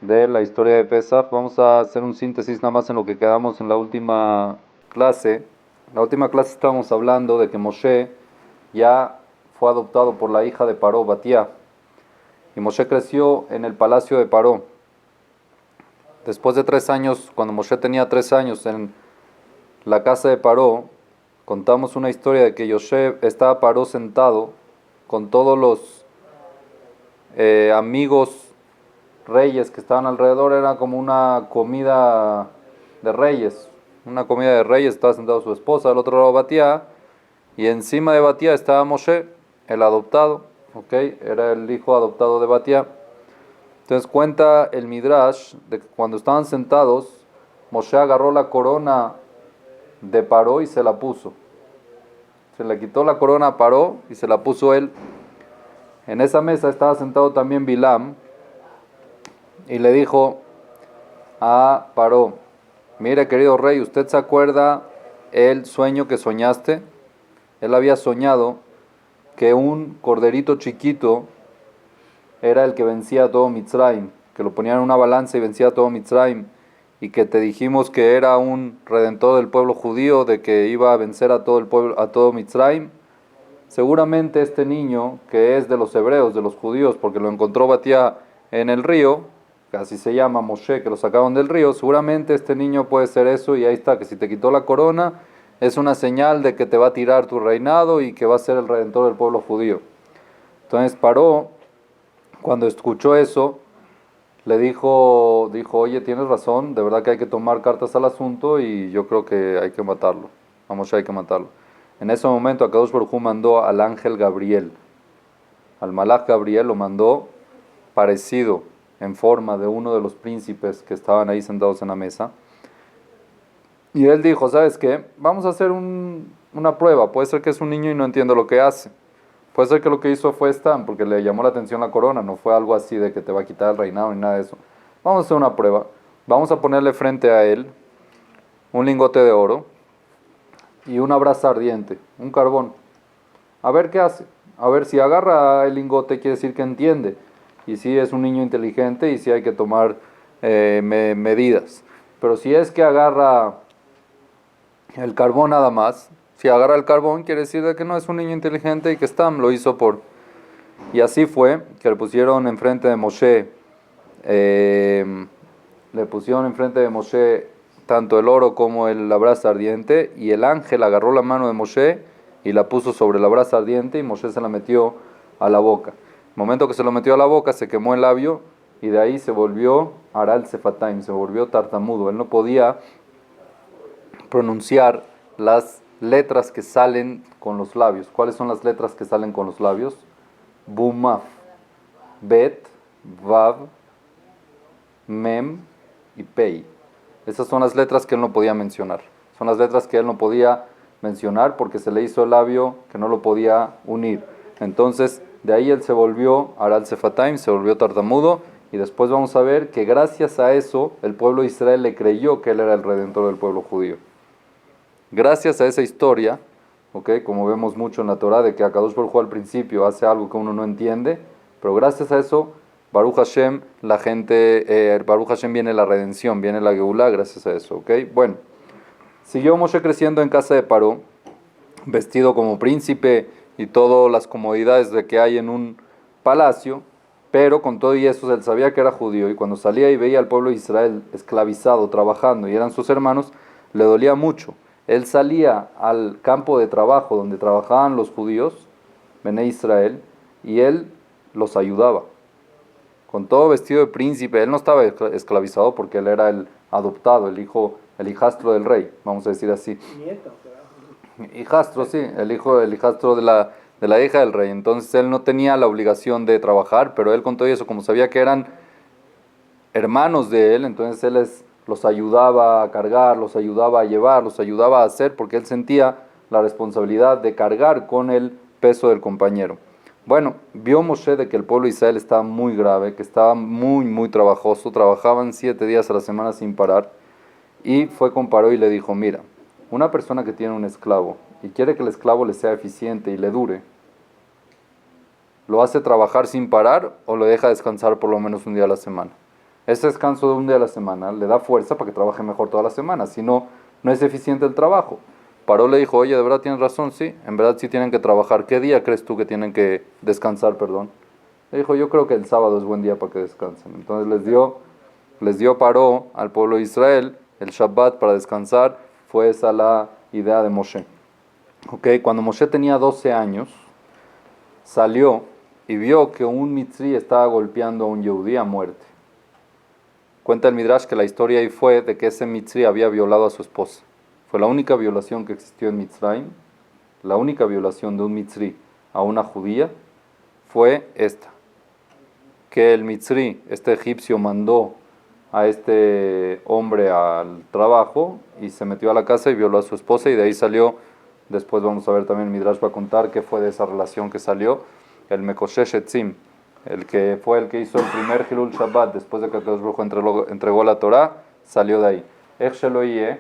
de la historia de Pesach. Vamos a hacer un síntesis nada más en lo que quedamos en la última clase. En la última clase estábamos hablando de que Moshe ya fue adoptado por la hija de Paró, Batía, y Moshe creció en el palacio de Paró. Después de 3 años, cuando Moshe tenía 3 años en la casa de Paró, contamos una historia de que Yosef estaba Paró sentado con todos los amigos reyes que estaban alrededor. Era como una comida de reyes. Una comida de reyes, estaba sentado su esposa, al otro lado Batía, y encima de Batía estaba Moshe, el adoptado, ¿ok? Era el hijo adoptado de Batía. Entonces cuenta el Midrash de que cuando estaban sentados, Moshe agarró la corona de Paró y se la puso. Se le quitó la corona a Paró y se la puso él. En esa mesa estaba sentado también Bilam y le dijo a Paró: mire, querido rey, ¿usted se acuerda el sueño que soñaste? Él había soñado que un corderito chiquito era el que vencía a todo Mitzrayim, que lo ponían en una balanza y vencía a todo Mitzrayim, y que te dijimos que era un redentor del pueblo judío, de que iba a vencer a todo el pueblo, a todo Mitzrayim. Seguramente este niño, que es de los hebreos, de los judíos, porque lo encontró Batía en el río, que así se llama Moshe, que lo sacaron del río, seguramente este niño puede ser eso, y ahí está, que si te quitó la corona, es una señal de que te va a tirar tu reinado y que va a ser el redentor del pueblo judío. Entonces Paró, cuando escuchó eso, dijo, oye, tienes razón, de verdad que hay que tomar cartas al asunto y yo creo que hay que matarlo. Vamos, hay que matarlo. En ese momento Akadosh Baruj Hu mandó al ángel Gabriel, al malaj Gabriel lo mandó parecido en forma de uno de los príncipes que estaban ahí sentados en la mesa. Y él dijo, ¿sabes qué? Vamos a hacer una prueba. Puede ser que es un niño y no entiende lo que hace. Puede ser que lo que hizo fue Stan, porque le llamó la atención la corona. No fue algo así de que te va a quitar el reinado ni nada de eso. Vamos a hacer una prueba. Vamos a ponerle frente a él un lingote de oro y una brasa ardiente, un carbón. A ver qué hace. A ver si agarra el lingote, quiere decir que entiende. Y si es un niño inteligente y si hay que tomar medidas. Pero si es que agarra el carbón nada más, si agarra el carbón, quiere decir de que no es un niño inteligente y que Stam lo hizo por... Y así fue, que le pusieron enfrente de Moshe, le pusieron enfrente de Moshe tanto el oro como la brasa ardiente, y el ángel agarró la mano de Moshe y la puso sobre la brasa ardiente, y Moshe se la metió a la boca. El momento que se lo metió a la boca, se quemó el labio, y de ahí se volvió Aral Sefataim, se volvió tartamudo. Él no podía pronunciar las letras que salen con los labios. ¿Cuáles son las letras que salen con los labios? Bumaf, Bet, Vav, Mem y Pei. Esas son las letras que él no podía mencionar. Son las letras que él no podía mencionar porque se le hizo el labio que no lo podía unir. Entonces, de ahí él se volvió Aral Sefataim, se volvió tartamudo, y después vamos a ver que gracias a eso el pueblo de Israel le creyó que él era el redentor del pueblo judío. Gracias a esa historia, ¿okay? Como vemos mucho en la Torah, de que Akadosh Baruj Hu al principio hace algo que uno no entiende, pero gracias a eso, Baruch Hashem, la gente, Baruch Hashem, viene la redención, viene la Geulá gracias a eso, ¿ok? Bueno, siguió Moshe creciendo en casa de Paró, vestido como príncipe y todas las comodidades de que hay en un palacio, pero con todo y eso él sabía que era judío, y cuando salía y veía al pueblo de Israel esclavizado, trabajando, y eran sus hermanos, le dolía mucho. Él salía al campo de trabajo donde trabajaban los judíos, Bené Israel, y él los ayudaba. Con todo vestido de príncipe, él no estaba esclavizado porque él era el adoptado, el hijo, el hijastro del rey, vamos a decir así. Nieto. Hijastro, sí, el hijastro de la hija del rey. Entonces él no tenía la obligación de trabajar, pero él con todo eso, como sabía que eran hermanos de él, entonces él los ayudaba a cargar, los ayudaba a llevar, los ayudaba a hacer, porque él sentía la responsabilidad de cargar con el peso del compañero. Bueno, vio Moshe de que el pueblo de Israel estaba muy grave, que estaba muy, muy trabajoso, trabajaban 7 días a la semana sin parar, y fue con Paró y le dijo, mira, una persona que tiene un esclavo y quiere que el esclavo le sea eficiente y le dure, ¿lo hace trabajar sin parar o lo deja descansar por lo menos un día a la semana? Ese descanso de un día a la semana le da fuerza para que trabaje mejor toda la semana, si no, no es eficiente el trabajo. Paró le dijo, oye, ¿de verdad tienes razón? Sí, en verdad sí tienen que trabajar. ¿Qué día crees tú que tienen que descansar, perdón? Le dijo, yo creo que el sábado es buen día para que descansen. Entonces les dio Paró al pueblo de Israel el Shabbat para descansar. Fue esa la idea de Moshe. Okay, cuando Moshe tenía 12 años, salió y vio que un mitzri estaba golpeando a un yehudí a muerte. Cuenta el Midrash que la historia ahí fue de que ese mitzri había violado a su esposa. Fue la única violación que existió en Mitzrayim. La única violación de un mitzri a una judía fue esta. Que el mitzri, este egipcio, mandó a este hombre al trabajo y se metió a la casa y violó a su esposa y de ahí salió. Después vamos a ver también, Midrash va a contar qué fue de esa relación que salió. El Mekoshesh Etzim, el que fue el que hizo el primer Hilul Shabbat después de que Akadosh Baruj Hu entregó la Torá, salió de ahí. Ech Sheloie,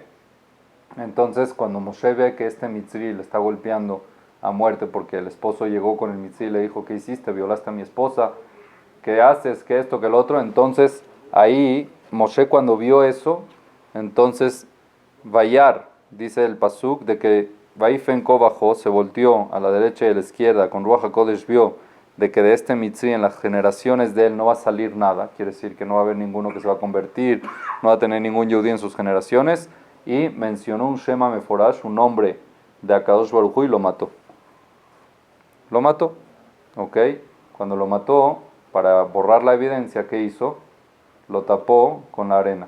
entonces cuando Moshe ve que este mitzri le está golpeando a muerte porque el esposo llegó con el mitzri y le dijo, ¿qué hiciste? Violaste a mi esposa, ¿qué haces? ¿Qué esto? ¿Qué el otro? Entonces ahí Moshe cuando vio eso, entonces Vayar, dice el pasuk, de que Vaifenko bajó, se volteó a la derecha y a la izquierda, con Ruach HaKodesh vio de que de este mitzri en las generaciones de él no va a salir nada, quiere decir que no va a haber ninguno que se va a convertir, no va a tener ningún yudí en sus generaciones, y mencionó un Shema Meforash, un nombre de Akadosh Baruj Hu, y lo mató. Lo mató, ¿ok? Cuando lo mató, para borrar la evidencia que hizo, lo tapó con la arena,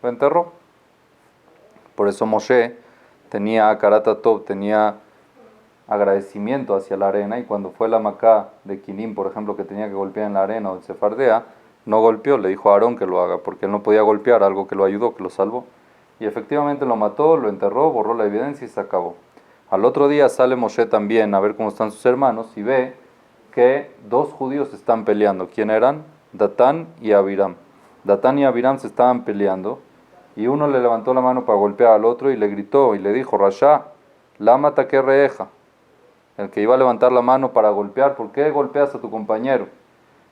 lo enterró. Por eso Moshe tenía Karata Tov, tenía agradecimiento hacia la arena, y cuando fue la Macá de Quinim, por ejemplo, que tenía que golpear en la arena o en Sefardea, no golpeó, le dijo a Aarón que lo haga, porque él no podía golpear algo que lo ayudó, que lo salvó. Y efectivamente lo mató, lo enterró, borró la evidencia y se acabó. Al otro día sale Moshe también a ver cómo están sus hermanos y ve que dos judíos están peleando. ¿Quién eran? Datán y Abiram. Datán y Abiram se estaban peleando y uno le levantó la mano para golpear al otro y le gritó y le dijo, Rasha, lama taquerreeja. El que iba a levantar la mano para golpear, ¿por qué golpeas a tu compañero?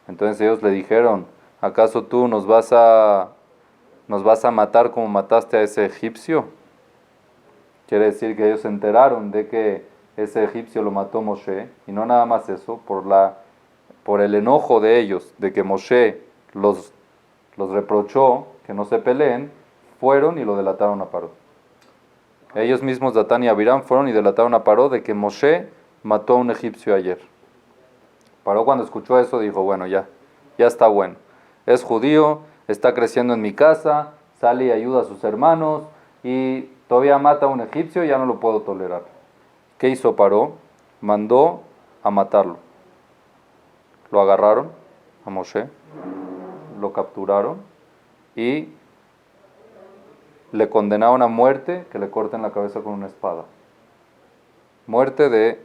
Entonces ellos le dijeron, ¿acaso tú nos vas a matar como mataste a ese egipcio? Quiere decir que ellos se enteraron de que ese egipcio lo mató Moshe, y no nada más eso, por el enojo de ellos, de que Moshe los reprochó, que no se peleen, fueron y lo delataron a Paró. Ellos mismos, Datán y Abiram, fueron y delataron a Paró de que Moshe mató a un egipcio ayer. Paró cuando escuchó eso dijo, bueno, ya está bueno. Es judío, está creciendo en mi casa, sale y ayuda a sus hermanos y todavía mata a un egipcio, ya no lo puedo tolerar. ¿Qué hizo Paró? Mandó a matarlo. Lo agarraron a Moshe, lo capturaron y le condenaron a muerte, que le corten la cabeza con una espada. Muerte de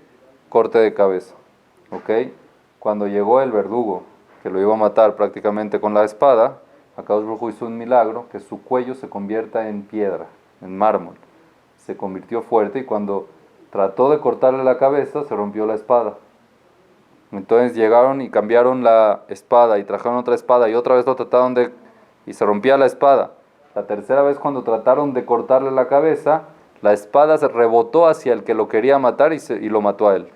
corte de cabeza. ¿Ok? Cuando llegó el verdugo, que lo iba a matar prácticamente con la espada, Akadosh Baruj Hu hizo un milagro, que su cuello se convierta en piedra, en mármol. Se convirtió fuerte y cuando trató de cortarle la cabeza, se rompió la espada. Entonces llegaron y cambiaron la espada y trajeron otra espada y otra vez lo trataron y se rompía la espada. La tercera vez cuando trataron de cortarle la cabeza, la espada se rebotó hacia el que lo quería matar y lo mató a él.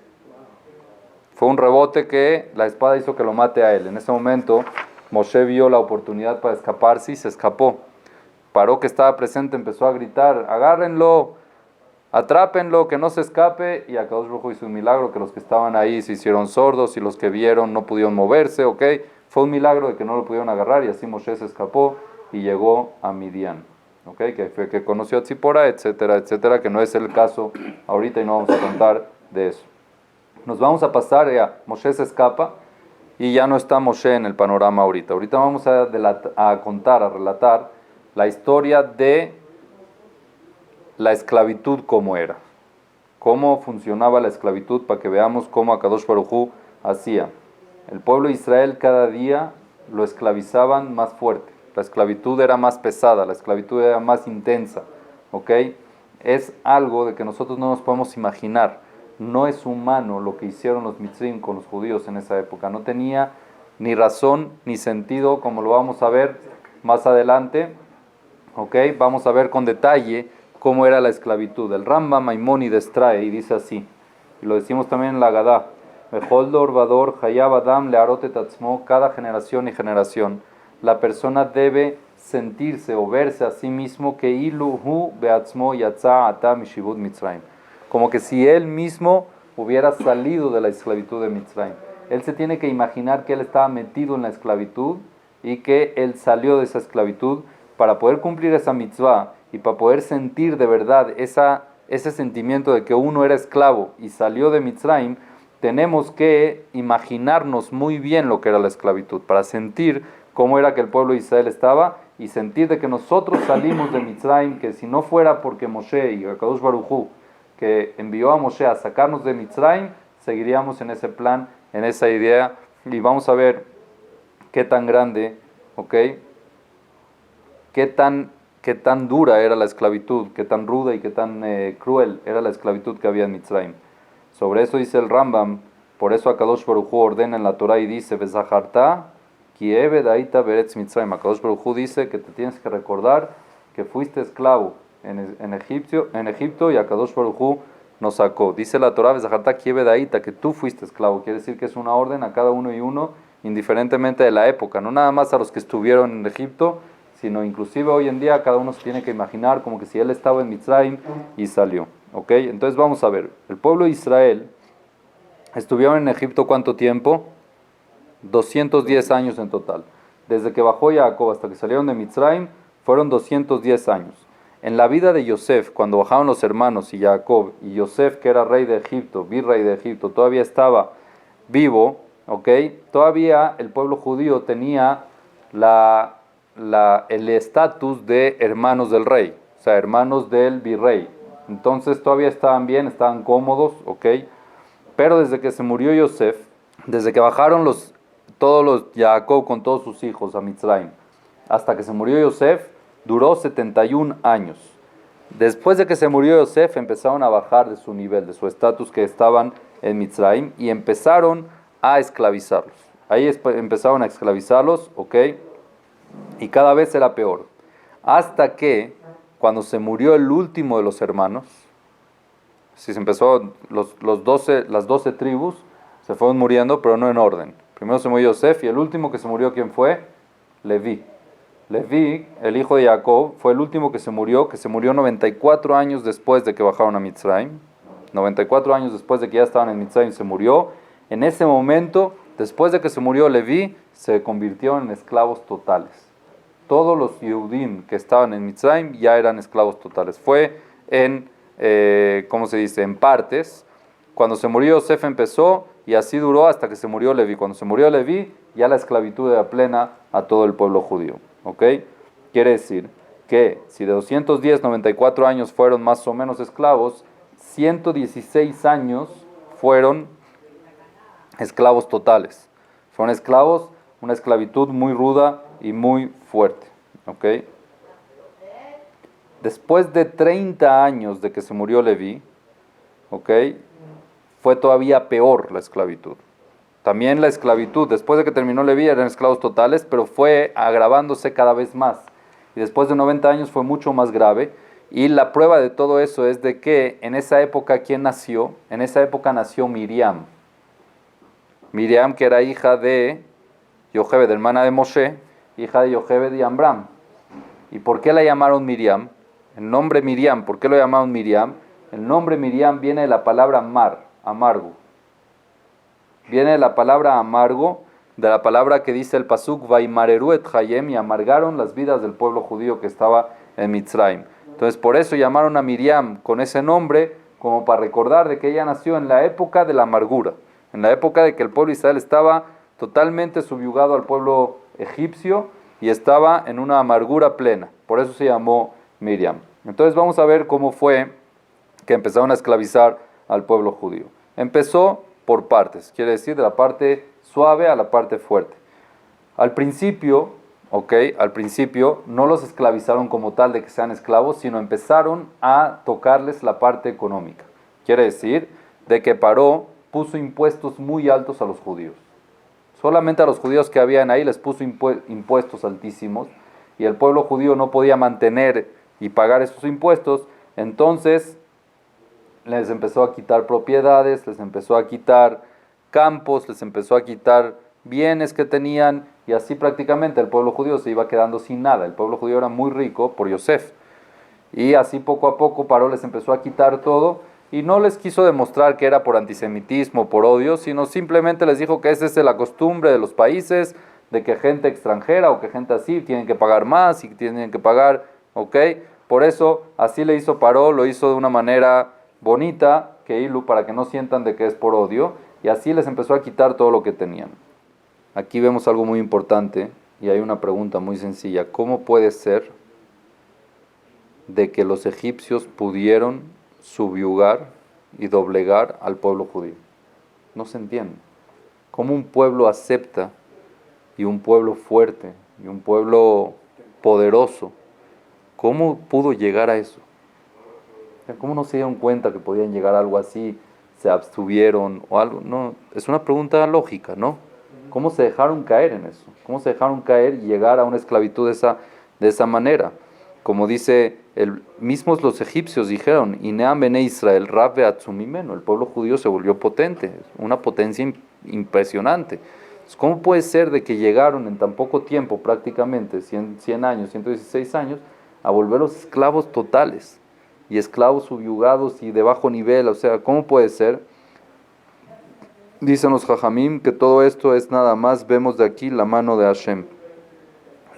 Fue un rebote que la espada hizo que lo mate a él. En ese momento Moshe vio la oportunidad para escaparse y se escapó. Paró que estaba presente, empezó a gritar, agárrenlo, atrápenlo, que no se escape, y Akadosh Baruj Hu hizo un milagro, que los que estaban ahí se hicieron sordos y los que vieron no pudieron moverse, ¿ok? Fue un milagro de que no lo pudieron agarrar y así Moshe se escapó y llegó a Midian, ¿ok? Que fue que conoció a Tzipora, etcétera, etcétera, que no es el caso ahorita y no vamos a contar de eso. Nos vamos a pasar a Moshe se escapa y ya no está Moshe en el panorama ahorita. Ahorita vamos a relatar la historia de la esclavitud como era. Cómo funcionaba la esclavitud para que veamos cómo Akadosh Baruj Hu hacía. El pueblo de Israel cada día lo esclavizaban más fuerte. La esclavitud era más pesada, la esclavitud era más intensa. ¿Ok? Es algo de que nosotros no nos podemos imaginar. No es humano lo que hicieron los mitzrim con los judíos en esa época. No tenía ni razón ni sentido, como lo vamos a ver más adelante, ¿ok? Vamos a ver con detalle cómo era la esclavitud. El Rambam Maimónides trae y dice así, y lo decimos también en la Agadá, Mejoldor Vador Hayab Adam Learote Tatzmo, cada generación y generación, la persona debe sentirse o verse a sí mismo que Iluhu Beatzmo Yatza Ata Mishibud Mitzrayim, como que si él mismo hubiera salido de la esclavitud de Mitzrayim. Él se tiene que imaginar que él estaba metido en la esclavitud y que él salió de esa esclavitud para poder cumplir esa mitzvah y para poder sentir de verdad ese sentimiento de que uno era esclavo y salió de Mitzrayim. Tenemos que imaginarnos muy bien lo que era la esclavitud, para sentir cómo era que el pueblo de Israel estaba y sentir de que nosotros salimos de Mitzrayim, que si no fuera porque Moshe y Akadosh Baruj Hu, que envió a Moshe a sacarnos de Mitzrayim, seguiríamos en ese plan, en esa idea, y vamos a ver qué tan grande, ¿ok? Qué tan dura era la esclavitud, qué tan ruda y qué tan cruel era la esclavitud que había en Mitzrayim. Sobre eso dice el Rambam, por eso Akadosh Baruj Hu ordena en la Torah y dice, Bezaharta, ki eved aita beretz Mitzrayim. Akadosh Baruj Hu dice que te tienes que recordar que fuiste esclavo en Egipto y Akadosh Baruj Hu nos sacó. Dice la Torah, Bezaharta, ki eved aita, que tú fuiste esclavo. Quiere decir que es una orden a cada uno y uno, indiferentemente de la época, no nada más a los que estuvieron en Egipto, sino inclusive hoy en día cada uno se tiene que imaginar como que si él estaba en Mitzrayim y salió. ¿Ok? Entonces vamos a ver, el pueblo de Israel estuvieron en Egipto ¿cuánto tiempo? 210 años en total. Desde que bajó Jacob hasta que salieron de Mitzrayim fueron 210 años. En la vida de Yosef, cuando bajaron los hermanos y Jacob, y Yosef, que era rey de Egipto, virrey de Egipto, todavía estaba vivo, ¿ok? Todavía el pueblo judío tenía el estatus de hermanos del rey, o sea, hermanos del virrey. Entonces todavía estaban bien, estaban cómodos, ¿ok? Pero desde que se murió Yosef, desde que bajaron todos los Jacob con todos sus hijos a Mitzrayim, hasta que se murió Yosef, duró 71 años. Después de que se murió Yosef, empezaron a bajar de su nivel, de su estatus que estaban en Mitzrayim, y empezaron a esclavizarlos. Ahí empezaron a esclavizarlos, ¿ok? Y cada vez era peor. Hasta que, cuando se murió el último de los hermanos, si se empezó, las 12 tribus se fueron muriendo, pero no en orden. Primero se murió Yosef y el último que se murió, ¿quién fue? Leví. Leví, el hijo de Jacob, fue el último que se murió 94 años después de que bajaron a Mitzrayim. 94 años después de que ya estaban en Mitzrayim se murió. En ese momento, después de que se murió Leví, se convirtieron en esclavos totales. Todos los Yehudim que estaban en Mitzrayim ya eran esclavos totales. Fue ¿cómo se dice? En partes. Cuando se murió Yosef empezó y así duró hasta que se murió Leví. Cuando se murió Leví, ya la esclavitud era plena a todo el pueblo judío. ¿Ok? Quiere decir que si de 210, 94 años fueron más o menos esclavos, 116 años fueron esclavos totales. Fueron esclavos, una esclavitud muy ruda y muy fuerte. ¿Ok? Después de 30 años de que se murió Leví, ¿ok?, fue todavía peor la esclavitud. También la esclavitud, después de que terminó Leví, eran esclavos totales, pero fue agravándose cada vez más. Y después de 90 años fue mucho más grave. Y la prueba de todo eso es de que en esa época, ¿quién nació? En esa época nació Miriam. Miriam, que era hija de Yocheved, hermana de Moshe, hija de Yocheved y Amram. ¿Y por qué la llamaron Miriam? El nombre Miriam, ¿por qué lo llamaron Miriam? El nombre Miriam viene de la palabra amargo. Viene de la palabra amargo, de la palabra que dice el pasuk, Vaimareru et Hayem, y amargaron las vidas del pueblo judío que estaba en Mitzrayim. Entonces por eso llamaron a Miriam con ese nombre, como para recordar de que ella nació en la época de la amargura, en la época de que el pueblo de Israel estaba totalmente subyugado al pueblo egipcio y estaba en una amargura plena. Por eso se llamó Miriam. Entonces vamos a ver cómo fue que empezaron a esclavizar al pueblo judío. Empezó por partes, quiere decir de la parte suave a la parte fuerte. Al principio, al principio no los esclavizaron como tal de que sean esclavos, sino empezaron a tocarles la parte económica. Quiere decir de que puso impuestos muy altos a los judíos. Solamente a los judíos que habían ahí les puso impuestos altísimos. y el pueblo judío no podía mantener y pagar esos impuestos, entonces les empezó a quitar propiedades, les empezó a quitar campos, les empezó a quitar bienes que tenían, y así prácticamente el pueblo judío se iba quedando sin nada. El pueblo judío era muy rico por Yosef, y así poco a poco Paró les empezó a quitar todo, y no les quiso demostrar que era por antisemitismo, por odio, sino simplemente les dijo que esa es la costumbre de los países, de que gente extranjera o que gente así tienen que pagar más y tienen que pagar, ¿ok? Por eso así le hizo Paró, lo hizo de una manera bonita, que Ilu, para que no sientan de que es por odio, y así les empezó a quitar todo lo que tenían. Aquí vemos algo muy importante, y hay una pregunta muy sencilla: ¿cómo puede ser de que los egipcios pudieron subyugar y doblegar al pueblo judío? No se entiende. ¿Cómo un pueblo acepta, y un pueblo fuerte, y un pueblo poderoso, cómo pudo llegar a eso? ¿Cómo no se dieron cuenta que podían llegar a algo así? ¿Se abstuvieron o algo? No, es una pregunta lógica, ¿no? ¿Cómo se dejaron caer en eso? ¿Cómo se dejaron caer y llegar a una esclavitud de esa manera? Como dice, mismos los egipcios dijeron, Ineam bene Israel, Rab beatzumimeno, el pueblo judío se volvió potente, una potencia impresionante. Entonces, ¿cómo puede ser de que llegaron en tan poco tiempo, prácticamente 100 años, 116 años, a volverlos esclavos totales? Y esclavos subyugados y de bajo nivel, o sea, ¿cómo puede ser? Dicen los Jajamim que todo esto es nada más, vemos de aquí la mano de Hashem.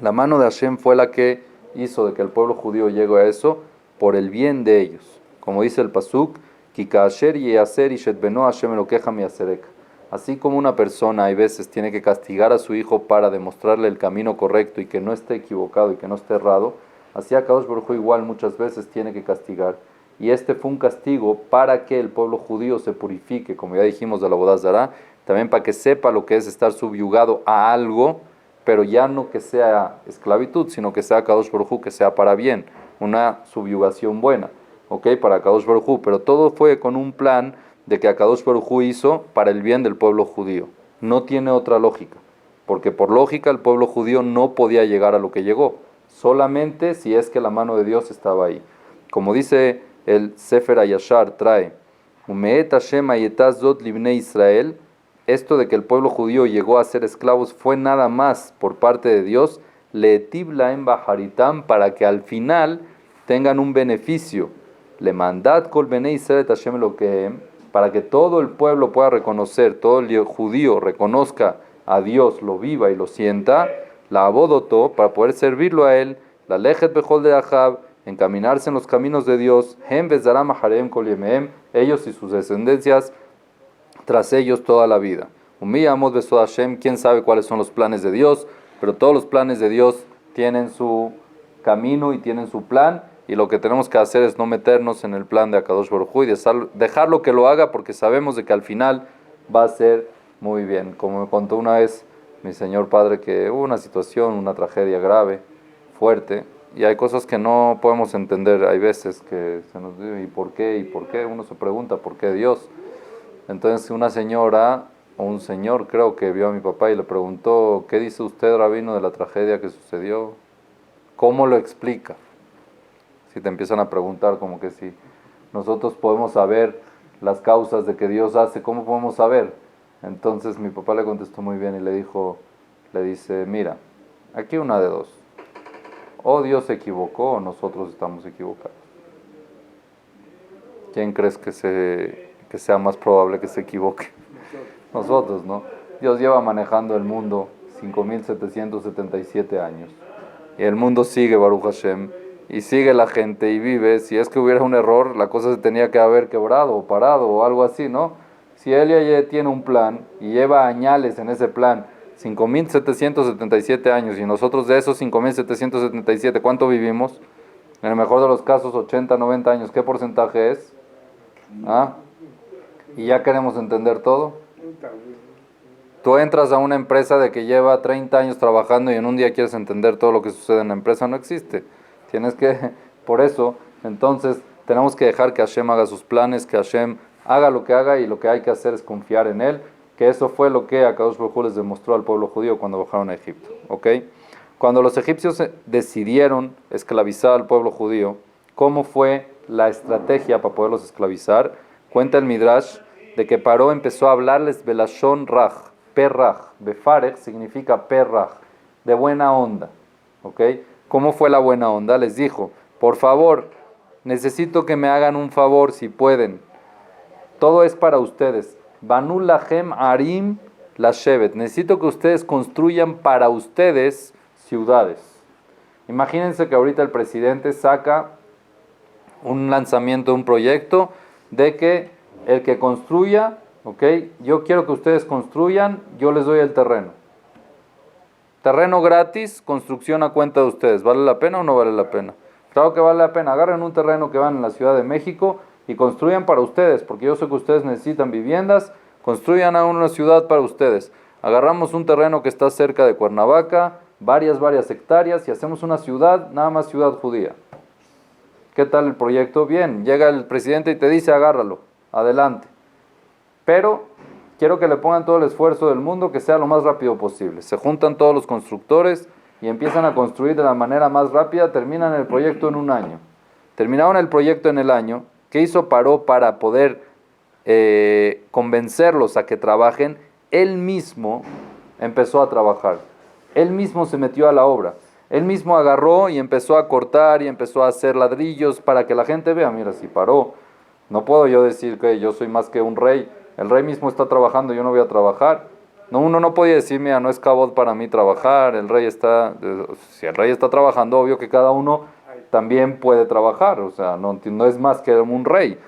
La mano de Hashem fue la que hizo de que el pueblo judío llegue a eso por el bien de ellos. Como dice el Pasuk, Kikaasher yeaser ishet beno Hashem elokeja miaserek. Así como una persona hay veces tiene que castigar a su hijo para demostrarle el camino correcto y que no esté equivocado y que no esté errado, así Akadosh Baruj Hu igual muchas veces tiene que castigar. Y este fue un castigo para que el pueblo judío se purifique, como ya dijimos de la Avodah Zará, también para que sepa lo que es estar subyugado a algo, pero ya no que sea esclavitud, sino que sea Akadosh Baruj Hu, que sea para bien, una subyugación buena, ¿ok? Para Akadosh Baruj Hu, pero todo fue con un plan de que Akadosh Baruj Hu hizo para el bien del pueblo judío. No tiene otra lógica, porque por lógica el pueblo judío no podía llegar a lo que llegó, solamente si es que la mano de Dios estaba ahí. Como dice el Sefer Hayashar, trae, Umeet Hashem ayetaz zot libnei Israel, esto de que el pueblo judío llegó a ser esclavos fue nada más por parte de Dios, leetiv laem bajaritam, para que al final tengan un beneficio, le mandat kol bnei Israel Hashem elokehem, para que todo el pueblo pueda reconocer, todo el judío reconozca a Dios, lo viva y lo sienta, la abodoto, para poder servirlo a él, la lejet bejol de Ahab, encaminarse en los caminos de Dios, hem bezaram aharem kol yemehem, ellos y sus descendencias tras ellos toda la vida. Umiyamot besod Hashem, quién sabe cuáles son los planes de Dios, pero todos los planes de Dios tienen su camino y tienen su plan, y lo que tenemos que hacer es no meternos en el plan de Akadosh Baruj Hu y dejarlo que lo haga, porque sabemos de que al final va a ser muy bien. Como me contó una vez mi señor padre, que hubo una situación, una tragedia grave, fuerte, y hay cosas que no podemos entender. Hay veces que se nos dice, ¿y por qué? ¿Y por qué? Uno se pregunta, ¿por qué Dios? Entonces una señora, o un señor creo, que vio a mi papá y le preguntó, ¿qué dice usted, rabino, de la tragedia que sucedió? ¿Cómo lo explica? Si te empiezan a preguntar, como que si nosotros podemos saber las causas de que Dios hace, ¿cómo podemos saber? Entonces mi papá le contestó muy bien y le dice, mira, aquí una de dos, o Dios se equivocó o nosotros estamos equivocados. ¿Quién crees que sea más probable que se equivoque? Nosotros, ¿no? Dios lleva manejando el mundo 5.777 años. Y el mundo sigue, Baruch Hashem, y sigue la gente y vive. Si es que hubiera un error, la cosa se tenía que haber quebrado o parado o algo así, ¿no? Si él ya tiene un plan y lleva añales en ese plan, 5.777 años, y nosotros de esos 5.777, ¿cuánto vivimos? En el mejor de los casos, 80, 90 años. ¿Qué porcentaje es? ¿Ah? ¿Y ya queremos entender todo? Tú entras a una empresa de que lleva 30 años trabajando y en un día quieres entender todo lo que sucede en la empresa, no existe. Tienes que, por eso, entonces, tenemos que dejar que Hashem haga sus planes, que Hashem haga lo que haga, y lo que hay que hacer es confiar en Él, que eso fue lo que Akadosh Baruj Hu les demostró al pueblo judío cuando bajaron a Egipto, ¿ok? Cuando los egipcios decidieron esclavizar al pueblo judío, ¿cómo fue la estrategia para poderlos esclavizar? Cuenta el Midrash de que Paró empezó a hablarles Belashon Raj, Perraj, Befarech significa Perraj, de buena onda, ¿ok? ¿Cómo fue la buena onda? Les dijo, por favor, necesito que me hagan un favor si pueden. Todo es para ustedes. Banu Lahem Arim Lashevet. Necesito que ustedes construyan para ustedes ciudades. Imagínense que ahorita el presidente saca un lanzamiento, un proyecto de que el que construya, ¿ok? Yo quiero que ustedes construyan, yo les doy el terreno. Terreno gratis, construcción a cuenta de ustedes. ¿Vale la pena o no vale la pena? Claro que vale la pena. Agarren un terreno que van en la Ciudad de México y construyan para ustedes, porque yo sé que ustedes necesitan viviendas, construyan a una ciudad para ustedes. Agarramos un terreno que está cerca de Cuernavaca, varias hectáreas, y hacemos una ciudad, nada más ciudad judía. ¿Qué tal el proyecto? Bien, llega el presidente y te dice, agárralo, adelante. Pero quiero que le pongan todo el esfuerzo del mundo, que sea lo más rápido posible. Se juntan todos los constructores y empiezan a construir de la manera más rápida, terminan el proyecto en un año. Terminaron el proyecto en el año. ¿Qué hizo Paró para poder convencerlos a que trabajen? Él mismo empezó a trabajar. Él mismo se metió a la obra. Él mismo agarró y empezó a cortar y empezó a hacer ladrillos para que la gente vea, mira, si Paró, no puedo yo decir que yo soy más que un rey. El rey mismo está trabajando, yo no voy a trabajar. No, uno no podía decir, mira, no es cabot para mí trabajar, si el rey está trabajando, obvio que cada uno también puede trabajar, o sea, no es más que un rey.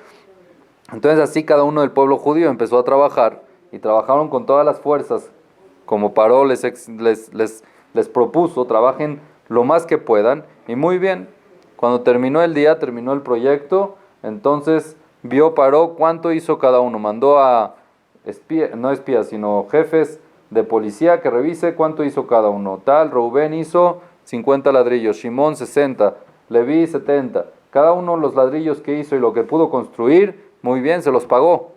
Entonces así cada uno del pueblo judío empezó a trabajar y trabajaron con todas las fuerzas, como Paró les propuso, trabajen lo más que puedan, y muy bien. Cuando terminó el día, terminó el proyecto, entonces vio Paró cuánto hizo cada uno, mandó a no espías, sino jefes de policía que revise cuánto hizo cada uno. Tal, Reubén hizo 50 ladrillos, Shimón 60, Leví 70. Cada uno los ladrillos que hizo y lo que pudo construir, muy bien, se los pagó.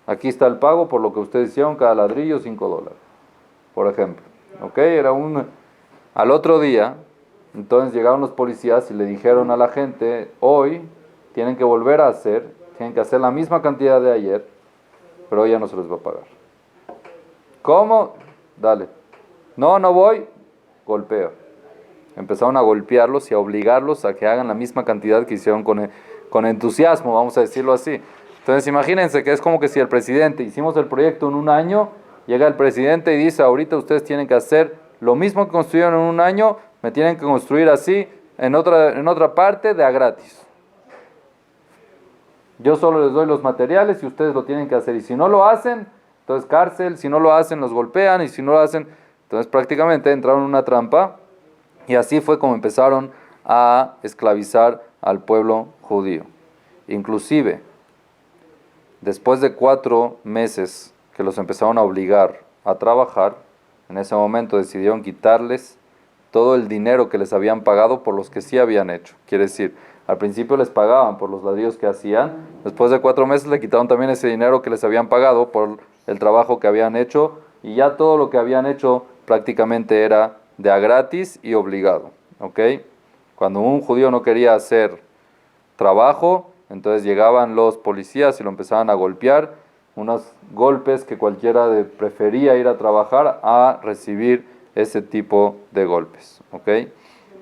Aquí está el pago por lo que ustedes hicieron, cada ladrillo $5, por ejemplo. ¿Ok? Al otro día, entonces llegaron los policías y le dijeron a la gente, hoy tienen que volver a hacer, tienen que hacer la misma cantidad de ayer, pero hoy ya no se les va a pagar. ¿Cómo? Dale. No voy, golpeo. Empezaron a golpearlos y a obligarlos a que hagan la misma cantidad que hicieron con entusiasmo, vamos a decirlo así. Entonces imagínense que es como que si el presidente, hicimos el proyecto en un año, llega el presidente y dice, ahorita ustedes tienen que hacer lo mismo que construyeron en un año, me tienen que construir así en otra parte de a gratis. Yo solo les doy los materiales y ustedes lo tienen que hacer. Y si no lo hacen, entonces cárcel. Si no lo hacen, los golpean. Y si no lo hacen, entonces prácticamente entraron en una trampa. Y así fue como empezaron a esclavizar al pueblo judío. Inclusive, después de 4 meses que los empezaron a obligar a trabajar, en ese momento decidieron quitarles todo el dinero que les habían pagado por los que sí habían hecho. Quiere decir, al principio les pagaban por los ladrillos que hacían, después de 4 meses le quitaron también ese dinero que les habían pagado por el trabajo que habían hecho, y ya todo lo que habían hecho prácticamente era de a gratis y obligado. ¿Ok? Cuando un judío no quería hacer trabajo, entonces llegaban los policías y lo empezaban a golpear, unos golpes que cualquiera prefería ir a trabajar a recibir ese tipo de golpes. ¿Ok?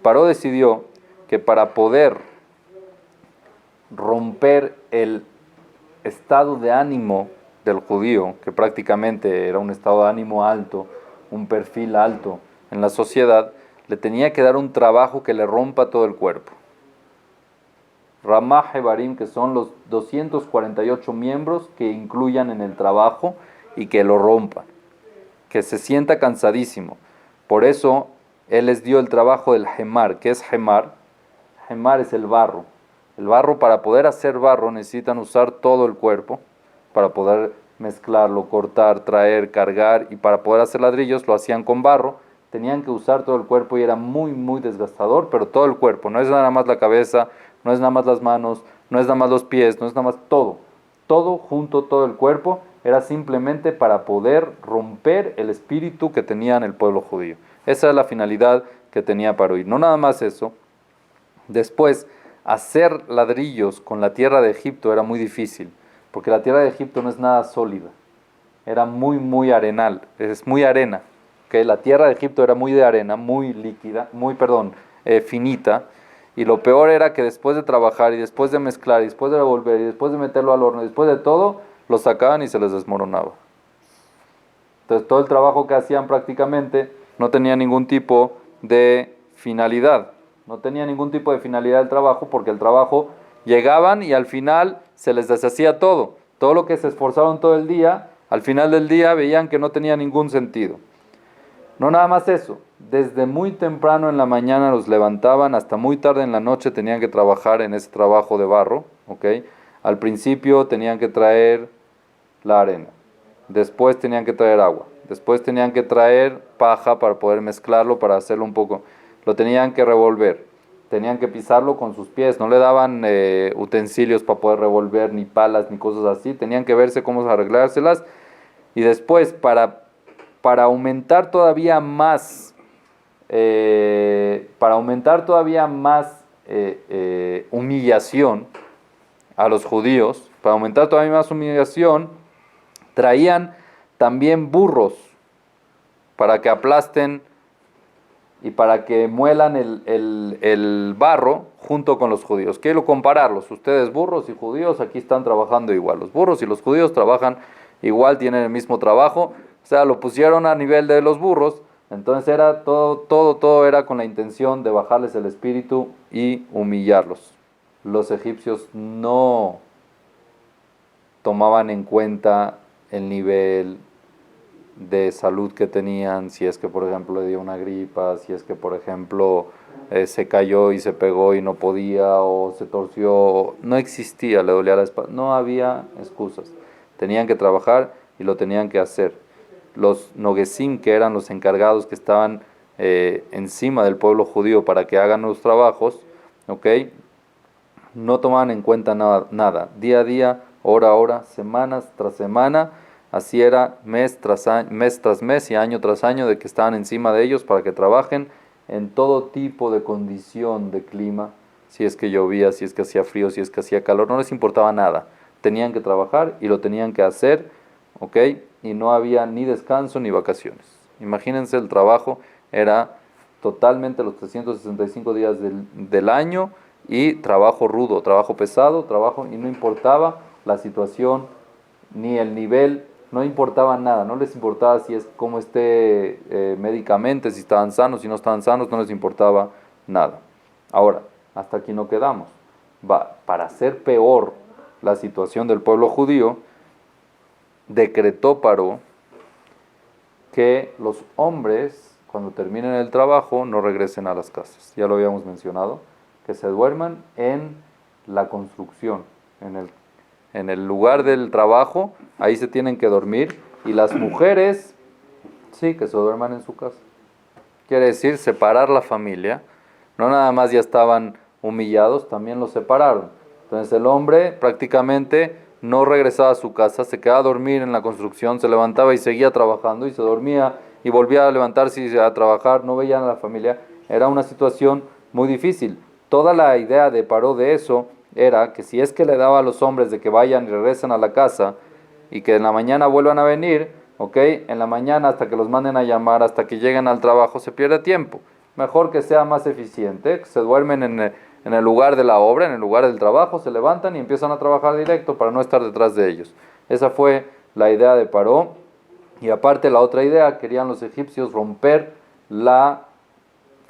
Paró decidió que para poder romper el estado de ánimo del judío, que prácticamente era un estado de ánimo alto, un perfil alto en la sociedad, le tenía que dar un trabajo que le rompa todo el cuerpo. Ramah Hebarim, que son los 248 miembros que incluyan en el trabajo y que lo rompan, que se sienta cansadísimo. Por eso él les dio el trabajo del Hemar. ¿Qué es Hemar? Hemar es el barro. El barro, para poder hacer barro, necesitan usar todo el cuerpo para poder mezclarlo, cortar, traer, cargar, y para poder hacer ladrillos lo hacían con barro. Tenían que usar todo el cuerpo y era muy desgastador, pero todo el cuerpo, no es nada más la cabeza, no es nada más las manos, no es nada más los pies, no es nada más todo junto, todo el cuerpo, era simplemente para poder romper el espíritu que tenían el pueblo judío. Esa es la finalidad que tenía Paró. Y no nada más eso, después hacer ladrillos con la tierra de Egipto era muy difícil, porque la tierra de Egipto no es nada sólida, era muy, muy arenal, es muy arena. ¿Okay? La tierra de Egipto era muy de arena, muy líquida, finita. Y lo peor era que después de trabajar y después de mezclar y después de revolver y después de meterlo al horno y después de todo, lo sacaban y se les desmoronaba. Entonces todo el trabajo que hacían prácticamente no tenía ningún tipo de finalidad. No tenía ningún tipo de finalidad el trabajo porque el trabajo llegaban y al final se les deshacía todo. Todo lo que se esforzaron todo el día, al final del día veían que no tenía ningún sentido. No nada más eso, desde muy temprano en la mañana los levantaban, hasta muy tarde en la noche tenían que trabajar en ese trabajo de barro, ¿ok? Al principio tenían que traer la arena, después tenían que traer agua, después tenían que traer paja para poder mezclarlo, para hacerlo un poco, lo tenían que revolver, tenían que pisarlo con sus pies, no le daban utensilios para poder revolver, ni palas, ni cosas así, tenían que verse cómo arreglárselas, y después para aumentar todavía más, humillación a los judíos, para aumentar todavía más humillación, traían también burros para que aplasten y para que muelan el barro junto con los judíos. Quiero compararlos, ustedes burros y judíos aquí están trabajando igual, los burros y los judíos trabajan igual, tienen el mismo trabajo, o sea, lo pusieron a nivel de los burros, entonces era todo era con la intención de bajarles el espíritu y humillarlos. Los egipcios no tomaban en cuenta el nivel de salud que tenían, si es que por ejemplo le dio una gripa, si es que por ejemplo se cayó y se pegó y no podía, o se torció, no existía, le dolía la espalda, no había excusas, tenían que trabajar y lo tenían que hacer. Los noguesim, que eran los encargados que estaban encima del pueblo judío para que hagan los trabajos, ¿ok? No tomaban en cuenta nada, día a día, hora a hora, semanas tras semana, así era mes tras mes y año tras año de que estaban encima de ellos para que trabajen en todo tipo de condición de clima, si es que llovía, si es que hacía frío, si es que hacía calor, no les importaba nada, tenían que trabajar y lo tenían que hacer, ¿ok? Y no había ni descanso ni vacaciones. Imagínense, el trabajo era totalmente los 365 días del año, y trabajo rudo, trabajo pesado, trabajo, y no importaba la situación ni el nivel, no importaba nada, no les importaba si es cómo esté médicamente, si estaban sanos, si no estaban sanos, no les importaba nada. Ahora, hasta aquí no quedamos. Para hacer peor la situación del pueblo judío, decretó Paró que los hombres, cuando terminen el trabajo, no regresen a las casas. Ya lo habíamos mencionado, que se duerman en la construcción, en el lugar del trabajo, ahí se tienen que dormir, y las mujeres, sí, que se duerman en su casa. Quiere decir separar la familia, no nada más ya estaban humillados, también los separaron. Entonces el hombre prácticamente no regresaba a su casa, se quedaba a dormir en la construcción, se levantaba y seguía trabajando, y se dormía y volvía a levantarse y a trabajar, no veían a la familia. Era una situación muy difícil. Toda la idea de Paró de eso era que si es que le daba a los hombres de que vayan y regresen a la casa y que en la mañana vuelvan a venir, ¿ok? En la mañana hasta que los manden a llamar, hasta que lleguen al trabajo, se pierde tiempo. Mejor que sea más eficiente, que se duermen en el lugar de la obra, en el lugar del trabajo, se levantan y empiezan a trabajar directo para no estar detrás de ellos. Esa fue la idea de Paró. Y aparte la otra idea, querían los egipcios romper la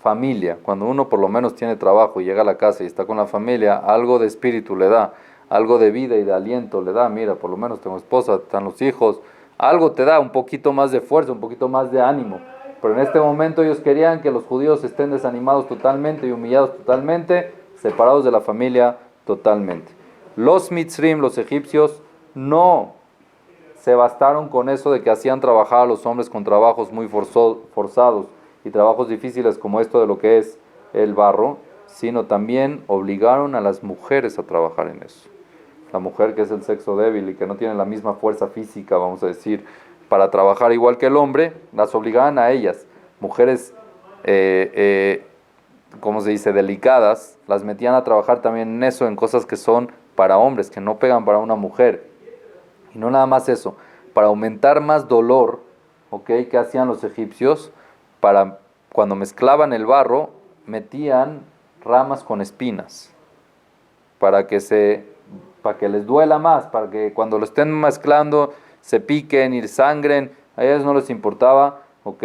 familia. Cuando uno por lo menos tiene trabajo y llega a la casa y está con la familia, algo de espíritu le da, algo de vida y de aliento le da. Mira, por lo menos tengo esposa, están los hijos, algo te da un poquito más de fuerza, un poquito más de ánimo. Pero en este momento ellos querían que los judíos estén desanimados totalmente y humillados totalmente, separados de la familia totalmente. Los mitzrim, los egipcios, no se bastaron con eso de que hacían trabajar a los hombres con trabajos muy forzados y trabajos difíciles como esto de lo que es el barro, sino también obligaron a las mujeres a trabajar en eso. La mujer, que es el sexo débil y que no tiene la misma fuerza física, vamos a decir, para trabajar igual que el hombre, las obligaban a ellas. Mujeres eh, eh, ¿cómo se dice?, delicadas, las metían a trabajar también en eso, en cosas que son para hombres, que no pegan para una mujer. Y no nada más eso, para aumentar más dolor, ¿ok? ¿Qué hacían los egipcios? Para cuando mezclaban el barro, metían ramas con espinas, para que para que les duela más, para que cuando lo estén mezclando se piquen y sangren. A ellos no les importaba, ¿ok?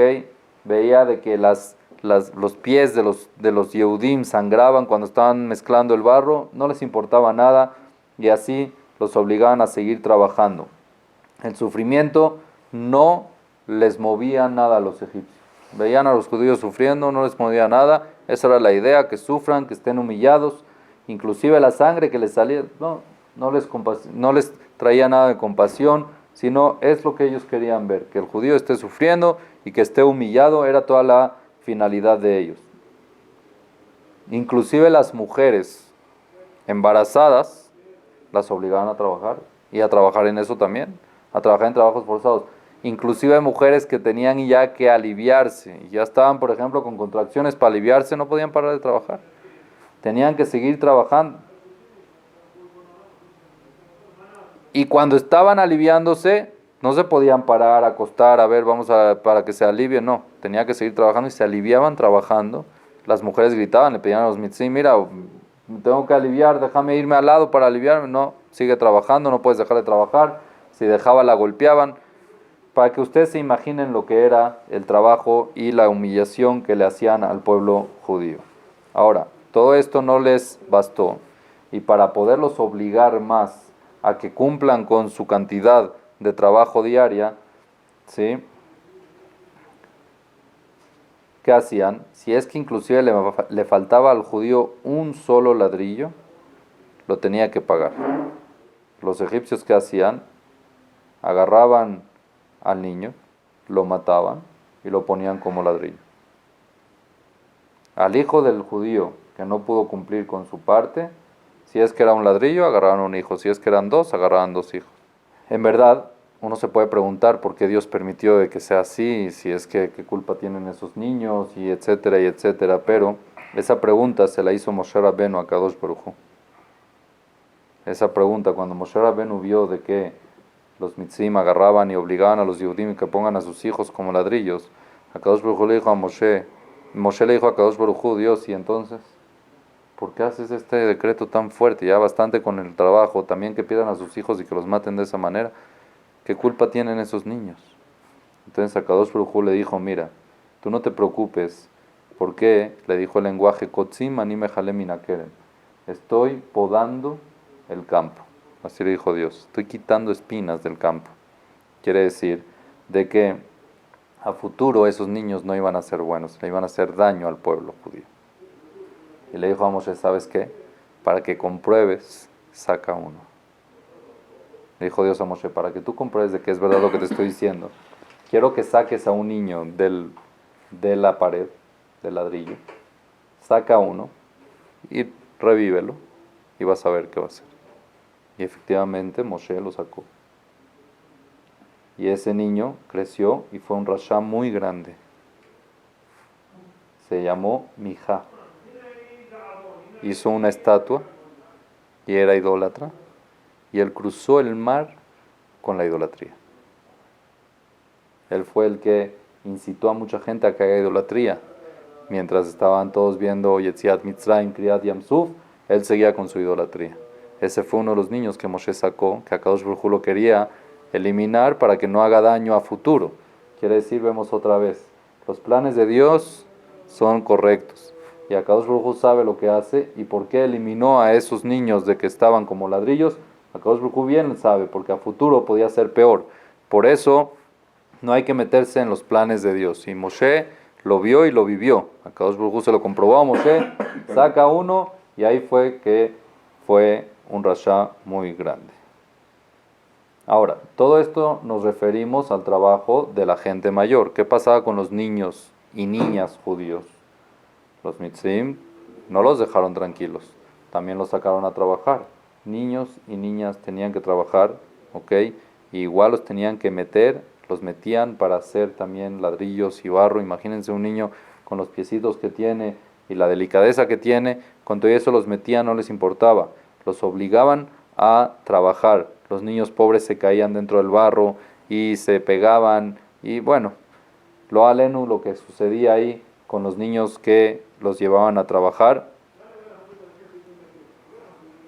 Veía de que los pies de los Yehudim sangraban cuando estaban mezclando el barro, no les importaba nada y así los obligaban a seguir trabajando. El sufrimiento no les movía nada a los egipcios. Veían a los judíos sufriendo, no les movía nada. Esa era la idea, que sufran, que estén humillados. Inclusive la sangre que les salía, no les traía nada de compasión, sino es lo que ellos querían ver, que el judío esté sufriendo y que esté humillado, era toda la finalidad de ellos. Inclusive las mujeres embarazadas las obligaban a trabajar y a trabajar en eso también, a trabajar en trabajos forzados. Inclusive mujeres que tenían ya que aliviarse, y ya estaban, por ejemplo, con contracciones para aliviarse, no podían parar de trabajar. Tenían que seguir trabajando. Y cuando estaban aliviándose, no se podían parar, acostar, a ver, para que se alivien, no. Tenía que seguir trabajando y se aliviaban trabajando. Las mujeres gritaban, le pedían a los mitzvim, mira, me tengo que aliviar, déjame irme al lado para aliviarme. No, sigue trabajando, no puedes dejar de trabajar. Si dejaba, la golpeaban. Para que ustedes se imaginen lo que era el trabajo y la humillación que le hacían al pueblo judío. Ahora, todo esto no les bastó. Y para poderlos obligar más a que cumplan con su cantidad de trabajo diaria, ¿sí? ¿Qué hacían? Si es que inclusive le faltaba al judío un solo ladrillo, lo tenía que pagar. Los egipcios, ¿qué hacían? Agarraban al niño, lo mataban y lo ponían como ladrillo. Al hijo del judío que no pudo cumplir con su parte, si es que era un ladrillo, agarraban un hijo, si es que eran dos, agarraban dos hijos. En verdad, uno se puede preguntar por qué Dios permitió de que sea así, si es que qué culpa tienen esos niños, y etcétera, pero esa pregunta se la hizo Moshe Rabbeinu a Kadosh Baruj Hu. Esa pregunta, cuando Moshe Rabbeinu vio de que los mitzim agarraban y obligaban a los Yehudim que pongan a sus hijos como ladrillos, a Kadosh Baruj Hu le dijo a Moshe le dijo a Kadosh Baruj Hu, Dios, y entonces, ¿por qué haces este decreto tan fuerte? Ya bastante con el trabajo, también que pierdan a sus hijos y que los maten de esa manera. ¿Qué culpa tienen esos niños? Entonces a Kadosh Baruj Hu le dijo, mira, tú no te preocupes, ¿por qué? Le dijo el lenguaje, Kotzim anime jalem inakeren. Estoy podando el campo. Así le dijo Dios, estoy quitando espinas del campo. Quiere decir de que a futuro esos niños no iban a ser buenos, le iban a hacer daño al pueblo judío. Y le dijo a Moshe, ¿sabes qué? Para que compruebes, saca uno. Le dijo Dios a Moshe, para que tú compruebes de que es verdad lo que te estoy diciendo, quiero que saques a un niño de la pared, del ladrillo, saca uno y revívelo y vas a ver qué va a hacer. Y efectivamente Moshe lo sacó. Y ese niño creció y fue un rasha muy grande. Se llamó Mija. Hizo una estatua y era idólatra. Y él cruzó el mar con la idolatría. Él fue el que incitó a mucha gente a que haga idolatría. Mientras estaban todos viendo Yetziat Mitzrayim, Kriyat Yamsuf, él seguía con su idolatría. Ese fue uno de los niños que Moshe sacó, que Akadosh Baruj Hu lo quería eliminar para que no haga daño a futuro. Quiere decir, vemos otra vez, los planes de Dios son correctos. Y Akadosh Baruj Hu sabe lo que hace y por qué eliminó a esos niños de que estaban como ladrillos. Akadosh Baruj Hu bien sabe, porque a futuro podía ser peor. Por eso no hay que meterse en los planes de Dios. Y Moshe lo vio y lo vivió. Akadosh Baruj Hu se lo comprobó a Moshe, saca uno y ahí fue que fue un rasha muy grande. Ahora, todo esto nos referimos al trabajo de la gente mayor. ¿Qué pasaba con los niños y niñas judíos? Los mitzvim no los dejaron tranquilos, también los sacaron a trabajar. Niños y niñas tenían que trabajar, ¿ok? Y igual los tenían que meter, los metían para hacer también ladrillos y barro. Imagínense un niño con los piecitos que tiene y la delicadeza que tiene, con todo eso los metían, no les importaba, los obligaban a trabajar. Los niños pobres se caían dentro del barro y se pegaban y bueno, lo alenu, lo que sucedía ahí con los niños que los llevaban a trabajar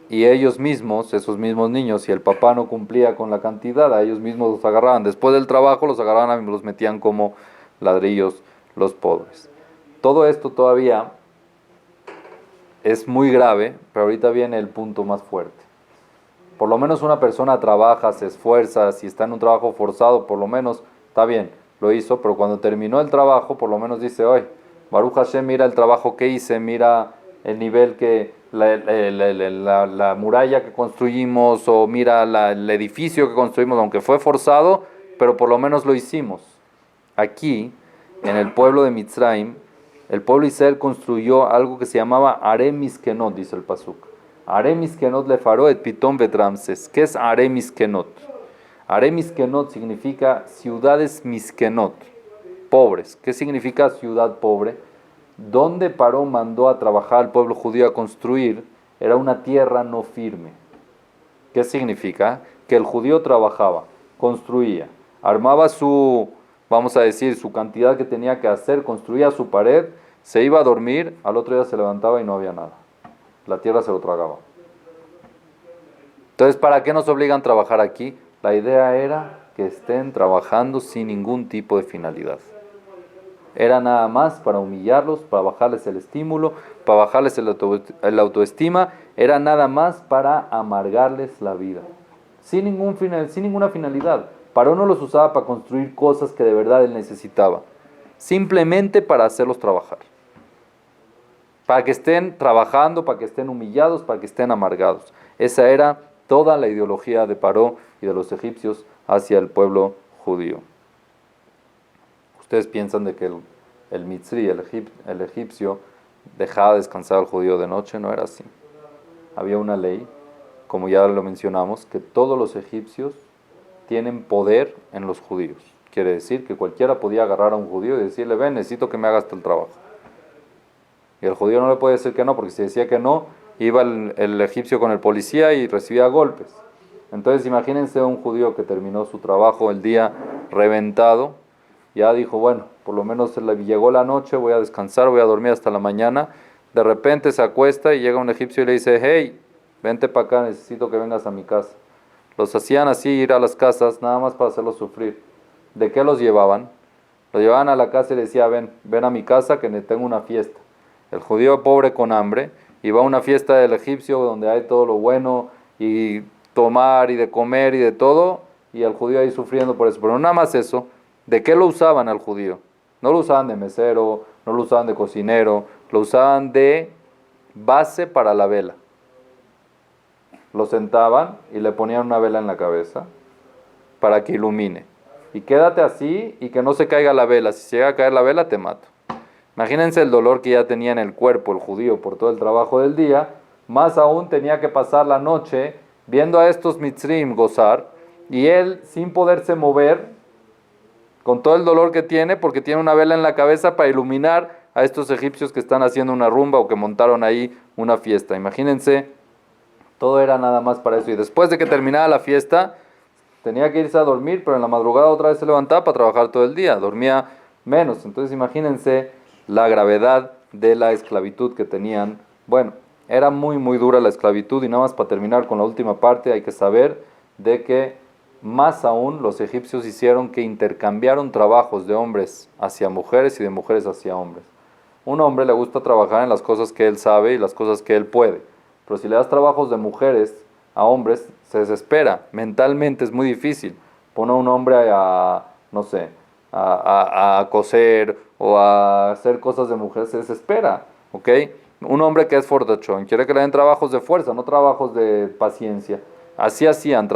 y ellos mismos, esos mismos niños, si el papá no cumplía con la cantidad, a ellos mismos los agarraban. Después del trabajo los agarraban y los metían como ladrillos los pobres. Todo esto todavía es muy grave, pero ahorita viene el punto más fuerte. Por lo menos una persona trabaja, se esfuerza, si está en un trabajo forzado, por lo menos está bien, lo hizo, pero cuando terminó el trabajo, por lo menos dice, oye, Baruch Hashem, mira el trabajo que hice, mira el nivel que, la muralla que construimos, o mira el edificio que construimos, aunque fue forzado, pero por lo menos lo hicimos. Aquí, en el pueblo de Mitzrayim, el pueblo de Israel construyó algo que se llamaba Are Miskenot, dice el Pasuk. Are Miskenot le faró et Pitom Betramses. ¿Qué es Are Miskenot? Are Miskenot significa ciudades Miskenot, pobres. ¿Qué significa ciudad pobre? Donde Paró mandó a trabajar al pueblo judío a construir era una tierra no firme. ¿Qué significa? Que el judío trabajaba, construía, armaba su, vamos a decir, su cantidad que tenía que hacer, construía su pared, se iba a dormir, al otro día se levantaba y no había nada. La tierra se lo tragaba. Entonces, ¿para qué nos obligan a trabajar aquí? La idea era que estén trabajando sin ningún tipo de finalidad. Era nada más para humillarlos, para bajarles el estímulo, para bajarles el autoestima, era nada más para amargarles la vida. Sin ninguna finalidad. Paró no los usaba para construir cosas que de verdad él necesitaba. Simplemente para hacerlos trabajar. Para que estén trabajando, para que estén humillados, para que estén amargados. Esa era toda la ideología de Paró y de los egipcios hacia el pueblo judío. Ustedes piensan de que el Mitzri, el egipcio, dejaba descansar al judío de noche. No era así. Había una ley, como ya lo mencionamos, que todos los egipcios tienen poder en los judíos. Quiere decir que cualquiera podía agarrar a un judío y decirle, ven, necesito que me hagas el trabajo. Y el judío no le puede decir que no, porque si decía que no, iba el egipcio con el policía y recibía golpes. Entonces imagínense un judío que terminó su trabajo el día reventado, ya dijo, bueno, por lo menos llegó la noche, voy a descansar, voy a dormir hasta la mañana. De repente se acuesta y llega un egipcio y le dice, hey, vente para acá, necesito que vengas a mi casa. Los hacían así, ir a las casas, nada más para hacerlos sufrir. ¿De qué los llevaban? Los llevaban a la casa y le decía, ven a mi casa que tengo una fiesta. El judío pobre con hambre iba a una fiesta del egipcio donde hay todo lo bueno y tomar y de comer y de todo, y el judío ahí sufriendo por eso. Pero no nada más eso, ¿de qué lo usaban al judío? No lo usaban de mesero, no lo usaban de cocinero, lo usaban de base para la vela. Lo sentaban y le ponían una vela en la cabeza para que ilumine. Y quédate así y que no se caiga la vela. Si se llega a caer la vela, te mato. Imagínense el dolor que ya tenía en el cuerpo el judío por todo el trabajo del día. Más aún tenía que pasar la noche viendo a estos mitzrim gozar. Y él, sin poderse mover, con todo el dolor que tiene, porque tiene una vela en la cabeza para iluminar a estos egipcios que están haciendo una rumba o que montaron ahí una fiesta. Imagínense, todo era nada más para eso. Y después de que terminara la fiesta, tenía que irse a dormir, pero en la madrugada otra vez se levantaba para trabajar todo el día. Dormía menos. Entonces imagínense la gravedad de la esclavitud que tenían. Bueno, era muy muy dura la esclavitud. Y nada más para terminar con la última parte, hay que saber de que más aún los egipcios hicieron que intercambiaron trabajos de hombres hacia mujeres y de mujeres hacia hombres. Un hombre le gusta trabajar en las cosas que él sabe y las cosas que él puede, pero si le das trabajos de mujeres a hombres, se desespera. Mentalmente es muy difícil. Pone a un hombre a, no sé, a coser o a hacer cosas de mujer, se desespera, ¿ok? Un hombre que es fortachón quiere que le den trabajos de fuerza, no trabajos de paciencia. Así hacían,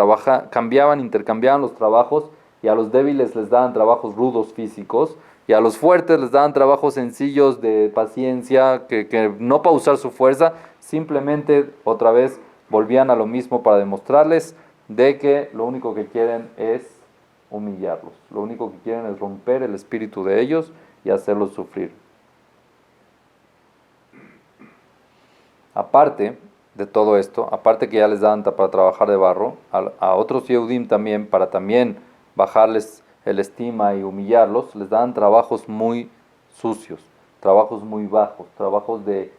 cambiaban, intercambiaban los trabajos, y a los débiles les daban trabajos rudos físicos, y a los fuertes les daban trabajos sencillos de paciencia, que no para usar su fuerza, simplemente otra vez volvían a lo mismo para demostrarles de que lo único que quieren es humillarlos, lo único que quieren es romper el espíritu de ellos y hacerlos sufrir. Aparte de todo esto, aparte que ya les daban para trabajar de barro, a otros Yehudim también, para también bajarles el estima y humillarlos, les daban trabajos muy sucios, trabajos muy bajos, trabajos de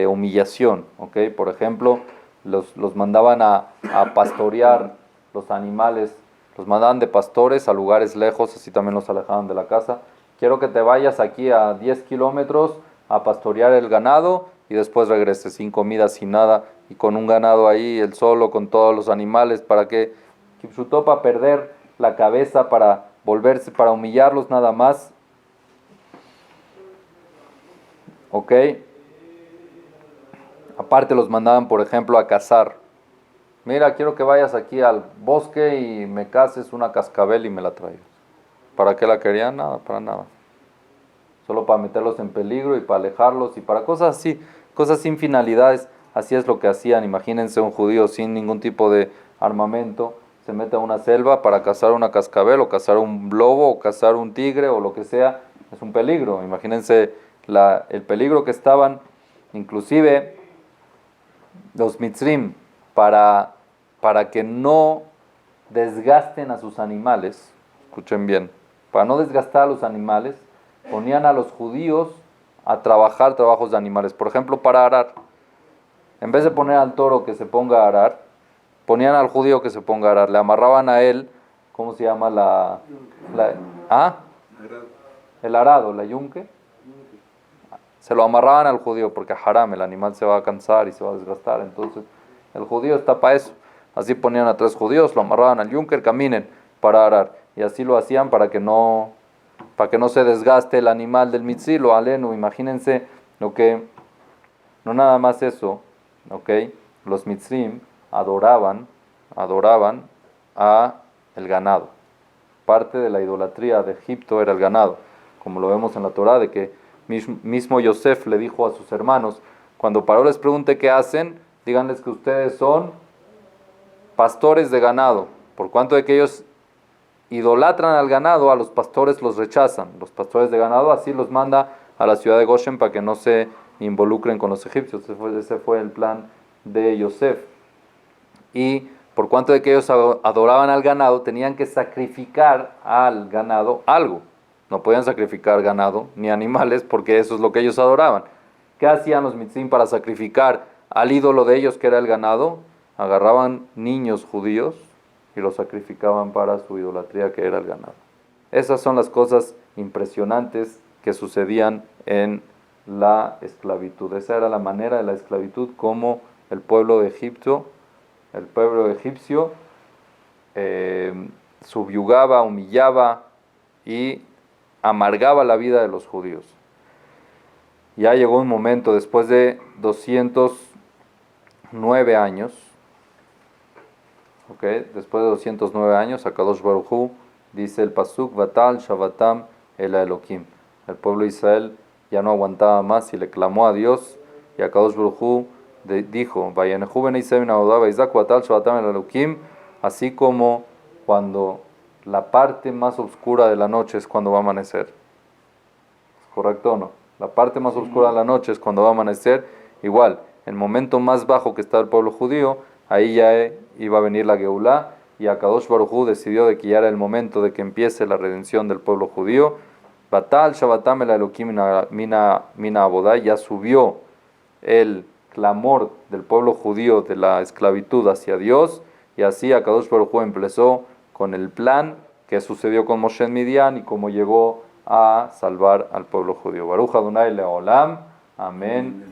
humillación, ¿ok? Por ejemplo, los mandaban a pastorear los animales, los mandaban de pastores a lugares lejos, así también los alejaban de la casa. Quiero que te vayas aquí a 10 kilómetros a pastorear el ganado y después regreses sin comida, sin nada, y con un ganado ahí, él solo, con todos los animales, para que Kipshutó, para perder la cabeza, para volverse, para humillarlos nada más, ¿ok? Aparte los mandaban, por ejemplo, a cazar. Mira, quiero que vayas aquí al bosque y me caces una cascabel y me la traigas. ¿Para qué la querían? Nada, para nada. Solo para meterlos en peligro y para alejarlos y para cosas así, cosas sin finalidades. Así es lo que hacían. Imagínense un judío sin ningún tipo de armamento, se mete a una selva para cazar una cascabel o cazar un lobo o cazar un tigre o lo que sea. Es un peligro. Imagínense el peligro que estaban, inclusive los mitzrim, para que no desgasten a sus animales. Escuchen bien, para no desgastar a los animales, ponían a los judíos a trabajar trabajos de animales. Por ejemplo, para arar. En vez de poner al toro que se ponga a arar, ponían al judío que se ponga a arar. Le amarraban a él, ¿cómo se llama ¿ah? El arado, la yunque. Se lo amarraban al judío porque haram, el animal se va a cansar y se va a desgastar. Entonces, el judío está para eso. Así ponían a 3 judíos, lo amarraban al yunque, caminen para arar. Y así lo hacían para que no se desgaste el animal del mitzil o alenu. Imagínense lo que, no nada más eso, ¿ok? Los mitzrim adoraban a el ganado. Parte de la idolatría de Egipto era el ganado, como lo vemos en la Torá, de que mismo Yosef le dijo a sus hermanos, cuando Paró les pregunte qué hacen, díganles que ustedes son pastores de ganado, por cuanto de que ellos idolatran al ganado, a los pastores los rechazan. Los pastores de ganado así los manda a la ciudad de Goshen para que no se involucren con los egipcios. Ese fue el plan de Yosef. Y por cuanto de que ellos adoraban al ganado, tenían que sacrificar al ganado algo. No podían sacrificar ganado ni animales porque eso es lo que ellos adoraban. ¿Qué hacían los mitzim para sacrificar al ídolo de ellos que era el ganado? Agarraban niños judíos y los sacrificaban para su idolatría que era el ganado. Esas son las cosas impresionantes que sucedían en la esclavitud. Esa era la manera de la esclavitud como el pueblo egipcio subyugaba, humillaba y amargaba la vida de los judíos. Ya llegó un momento, después de 209 años, después de 209 años, Akadosh Baruj Hu dice el pasuk, Vatal Shavatam el Elohim. El pueblo de Israel ya no aguantaba más y le clamó a Dios, y Akadosh Baruj Hu dijo, Vayanehu ben Israel min Avodah Vaizak Vatal Shavatam el Elohim, así como cuando la parte más oscura de la noche es cuando va a amanecer. ¿Correcto o no? La parte más oscura de la noche es cuando va a amanecer. Igual, el momento más bajo que está el pueblo judío, ahí ya iba a venir la Geulá, y Akadosh Baruj Hu decidió de que ya era el momento de que empiece la redención del pueblo judío. Batal Shavatam el Elohim mina Avodah, ya subió el clamor del pueblo judío de la esclavitud hacia Dios, y así Akadosh Baruj Hu empezó con el plan que sucedió con Moshe en Midian y cómo llegó a salvar al pueblo judío. Baruch Adonai Leolam. Amén.